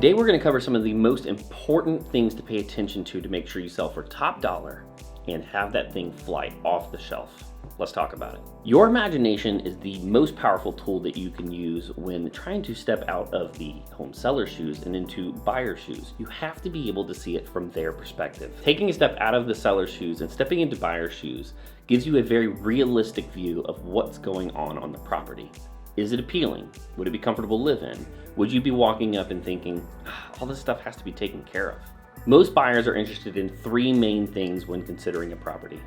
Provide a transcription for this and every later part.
Today we're going to cover some of the most important things to pay attention to make sure you sell for top dollar and have that thing fly off the shelf. Let's talk about it. Your imagination is the most powerful tool that you can use when trying to step out of the home seller's shoes and into buyer's shoes. You have to be able to see it from their perspective. Taking a step out of the seller's shoes and stepping into buyer's shoes gives you a very realistic view of what's going on the property. Is it appealing? Would it be comfortable to live in? Would you be walking up and thinking, all this stuff has to be taken care of? Most buyers are interested in three main things when considering a property: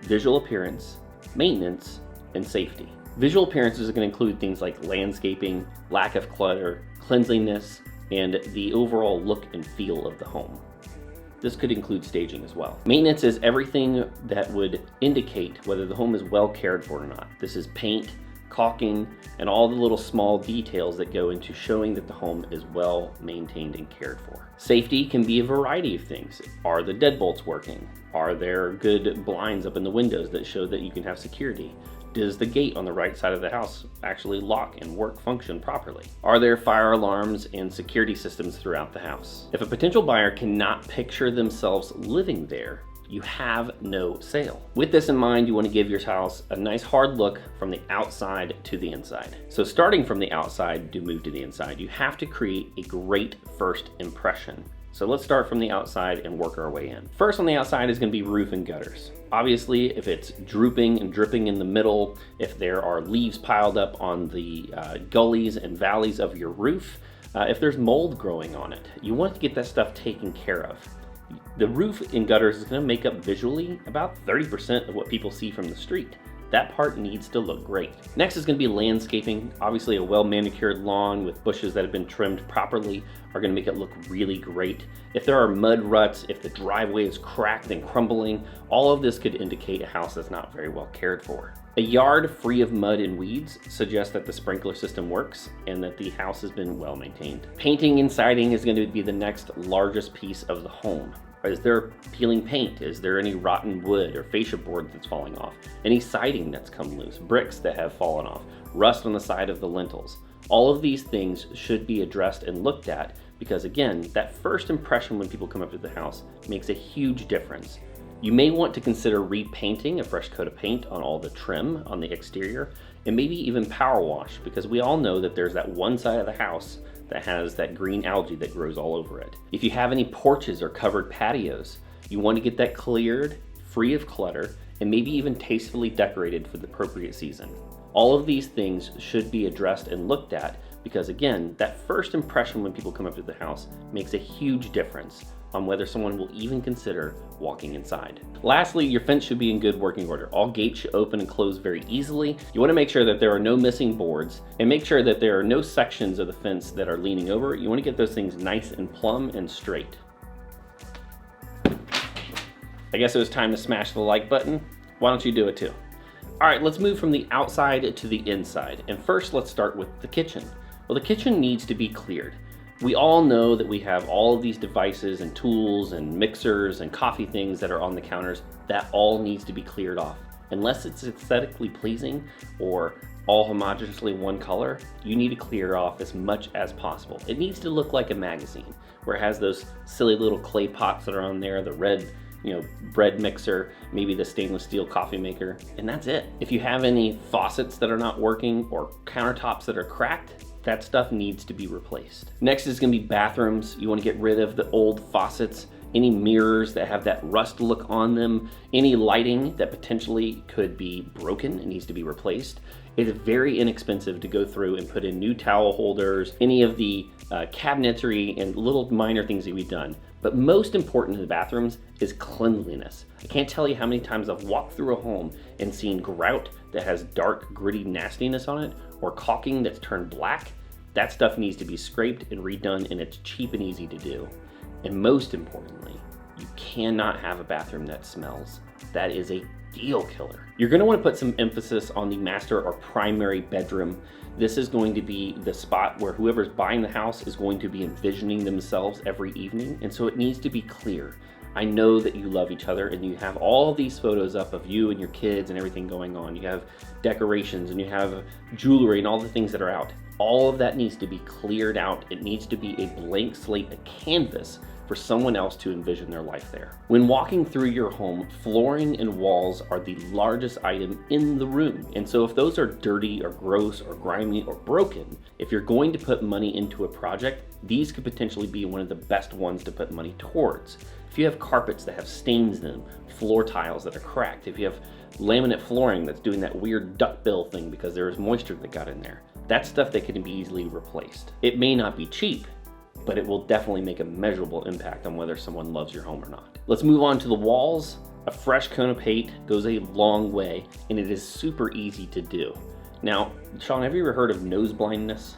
visual appearance, maintenance, and safety. Visual appearances are going to include things like landscaping, lack of clutter, cleanliness, and the overall look and feel of the home. This could include staging as well. Maintenance is everything that would indicate whether the home is well cared for or not. This is paint, caulking, and all the little small details that go into showing that the home is well maintained and cared for. Safety can be a variety of things. Are the deadbolts working? Are there good blinds up in the windows that show that you can have security? Does the gate on the right side of the house actually lock and function properly? Are there fire alarms and security systems throughout the house? If a potential buyer cannot picture themselves living there, you have no sale. With this in mind, you want to give your house a nice hard look from the outside to the inside. So starting from the outside to move to the inside, you have to create a great first impression. So let's start from the outside and work our way in. First on the outside is going to be roof and gutters. Obviously, if it's drooping and dripping in the middle, if there are leaves piled up on the gullies and valleys of your roof, if there's mold growing on it, you want to get that stuff taken care of. The roof and gutters is going to make up visually about 30% of what people see from the street. That part needs to look great. Next is going to be landscaping. Obviously, a well-manicured lawn with bushes that have been trimmed properly are going to make it look really great. If there are mud ruts, if the driveway is cracked and crumbling, all of this could indicate a house that's not very well cared for. A yard free of mud and weeds suggests that the sprinkler system works and that the house has been well maintained. Painting and siding is going to be the next largest piece of the home. Is there peeling paint? Is there any rotten wood or fascia board that's falling off? Any siding that's come loose? Bricks that have fallen off? Rust on the side of the lintels? All of these things should be addressed and looked at because, again, that first impression when people come up to the house makes a huge difference. You may want to consider repainting, a fresh coat of paint on all the trim on the exterior, and maybe even power wash, because we all know that there's that one side of the house that has that green algae that grows all over it. If you have any porches or covered patios, you want to get that cleared, free of clutter, and maybe even tastefully decorated for the appropriate season. All of these things should be addressed and looked at because, again, that first impression when people come up to the house makes a huge difference on whether someone will even consider walking inside. Lastly, your fence should be in good working order. All gates should open and close very easily. You want to make sure that there are no missing boards and make sure that there are no sections of the fence that are leaning over. You want to get those things nice and plumb and straight. I guess it was time to smash the like button. Why don't you do it too? All right, let's move from the outside to the inside. And first, let's start with the kitchen. Well, the kitchen needs to be cleared. We all know that we have all of these devices and tools and mixers and coffee things that are on the counters. That all needs to be cleared off. Unless it's aesthetically pleasing or all homogeneously one color, you need to clear off as much as possible. It needs to look like a magazine where it has those silly little clay pots that are on there, the red bread mixer, maybe the stainless steel coffee maker, and that's it. If you have any faucets that are not working or countertops that are cracked, that stuff needs to be replaced. Next is gonna be bathrooms. You wanna get rid of the old faucets, any mirrors that have that rust look on them, any lighting that potentially could be broken and needs to be replaced. It is very inexpensive to go through and put in new towel holders, any of the cabinetry and little minor things that we've done. But most important in the bathrooms is cleanliness. I can't tell you how many times I've walked through a home and seen grout that has dark, gritty nastiness on it, or caulking that's turned black. That stuff needs to be scraped and redone, and it's cheap and easy to do. And most importantly, you cannot have a bathroom that smells. That is a deal killer. You're going to want to put some emphasis on the master or primary bedroom. This is going to be the spot where whoever's buying the house is going to be envisioning themselves every evening, and so it needs to be clear. I know that you love each other and you have all these photos up of you and your kids and everything going on. You have decorations and you have jewelry and all the things that are out. All of that needs to be cleared out. It needs to be a blank slate, a canvas for someone else to envision their life there. When walking through your home, flooring and walls are the largest item in the room. And so if those are dirty or gross or grimy or broken, if you're going to put money into a project, these could potentially be one of the best ones to put money towards. If you have carpets that have stains in them, floor tiles that are cracked, if you have laminate flooring that's doing that weird duckbill thing because there is moisture that got in there, that's stuff that can be easily replaced. It may not be cheap, but it will definitely make a measurable impact on whether someone loves your home or not. Let's move on to the walls. A fresh coat of paint goes a long way, and it is super easy to do. Now, Sean, have you ever heard of nose blindness?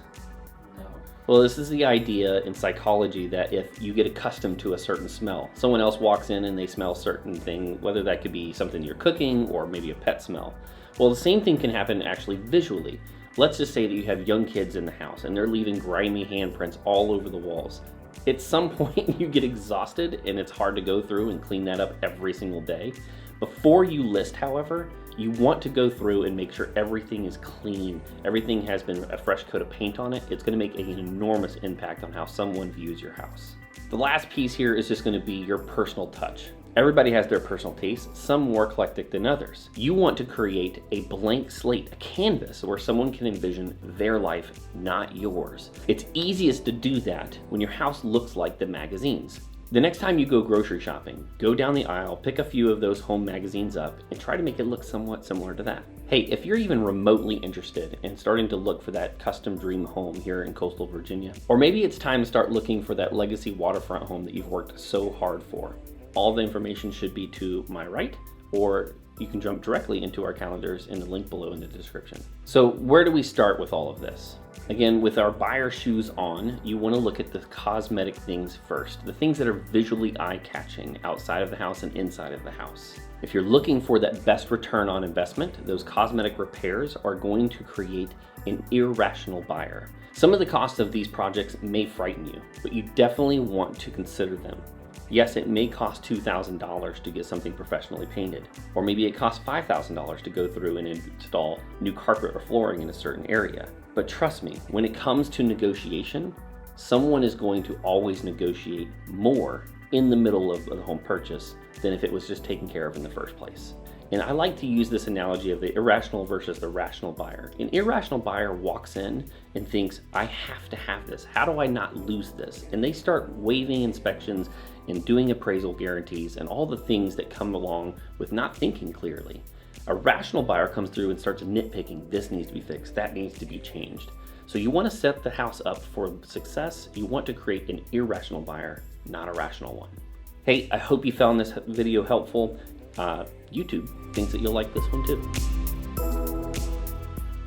No. Well, this is the idea in psychology that if you get accustomed to a certain smell, someone else walks in and they smell a certain thing, whether that could be something you're cooking or maybe a pet smell. Well, the same thing can happen actually visually. Let's just say that you have young kids in the house and they're leaving grimy handprints all over the walls. At some point you get exhausted and it's hard to go through and clean that up every single day. Before you list, however, you want to go through and make sure everything is clean, everything has been a fresh coat of paint on it. It's going to make an enormous impact on how someone views your house. The last piece here is just going to be your personal touch. Everybody has their personal taste, some more eclectic than others. You want to create a blank slate, a canvas where someone can envision their life, not yours. It's easiest to do that when your house looks like the magazines. The next time you go grocery shopping, go down the aisle, pick a few of those home magazines up, and try to make it look somewhat similar to that. Hey, if you're even remotely interested in starting to look for that custom dream home here in coastal Virginia, or maybe it's time to start looking for that legacy waterfront home that you've worked so hard for, all the information should be to my right, or you can jump directly into our calendars in the link below in the description. So where do we start with all of this? Again, with our buyer shoes on, you want to look at the cosmetic things first, the things that are visually eye-catching outside of the house and inside of the house. If you're looking for that best return on investment, those cosmetic repairs are going to create an irrational buyer. Some of the costs of these projects may frighten you, but you definitely want to consider them. Yes, it may cost $2,000 to get something professionally painted, or maybe it costs $5,000 to go through and install new carpet or flooring in a certain area. But trust me, when it comes to negotiation, someone is going to always negotiate more in the middle of the home purchase than if it was just taken care of in the first place. And I like to use this analogy of the irrational versus the rational buyer. An irrational buyer walks in and thinks, I have to have this. How do I not lose this? And they start waiving inspections and doing appraisal guarantees and all the things that come along with not thinking clearly. A rational buyer comes through and starts nitpicking. This needs to be fixed. That needs to be changed. So you want to set the house up for success. You want to create an irrational buyer, not a rational one. Hey, I hope you found this video helpful. YouTube thinks that you'll like this one too.